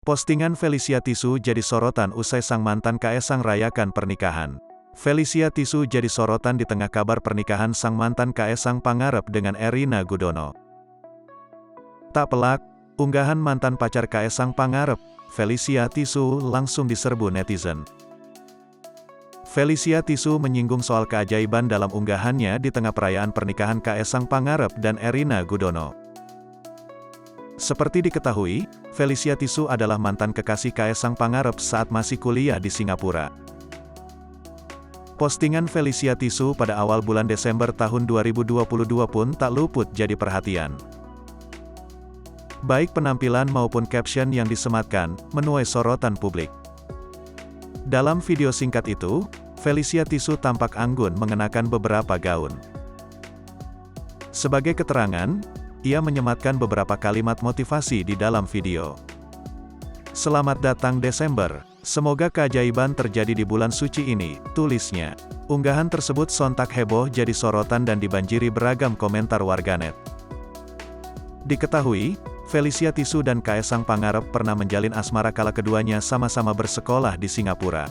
Postingan Felicia Tisu jadi sorotan usai sang mantan Kaesang rayakan pernikahan. Felicia Tisu jadi sorotan di tengah kabar pernikahan sang mantan Kaesang Pangarep dengan Erina Gudono. Tak pelak, unggahan mantan pacar Kaesang Pangarep, Felicia Tisu, langsung diserbu netizen. Felicia Tisu menyinggung soal keajaiban dalam unggahannya di tengah perayaan pernikahan Kaesang Pangarep dan Erina Gudono. Seperti diketahui, Felicia Tisu adalah mantan kekasih Kaesang Pangarep saat masih kuliah di Singapura. Postingan Felicia Tisu pada awal bulan Desember tahun 2022 pun tak luput jadi perhatian. Baik penampilan maupun caption yang disematkan, menuai sorotan publik. Dalam video singkat itu, Felicia Tisu tampak anggun mengenakan beberapa gaun. Sebagai keterangan, ia menyematkan beberapa kalimat motivasi di dalam video. "Selamat datang Desember, semoga keajaiban terjadi di bulan suci ini," tulisnya. Unggahan tersebut sontak heboh jadi sorotan dan dibanjiri beragam komentar warganet. Diketahui, Felicia Tisu dan Kaesang Pangarep pernah menjalin asmara kala keduanya sama-sama bersekolah di Singapura.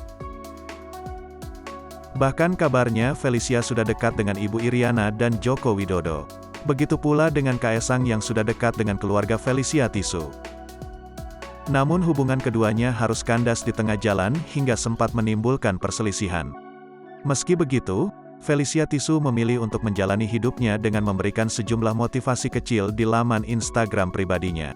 Bahkan kabarnya Felicia sudah dekat dengan Ibu Iriana dan Joko Widodo. Begitu pula dengan Kaesang yang sudah dekat dengan keluarga Felicia Tisu. Namun hubungan keduanya harus kandas di tengah jalan hingga sempat menimbulkan perselisihan. Meski begitu, Felicia Tisu memilih untuk menjalani hidupnya dengan memberikan sejumlah motivasi kecil di laman Instagram pribadinya.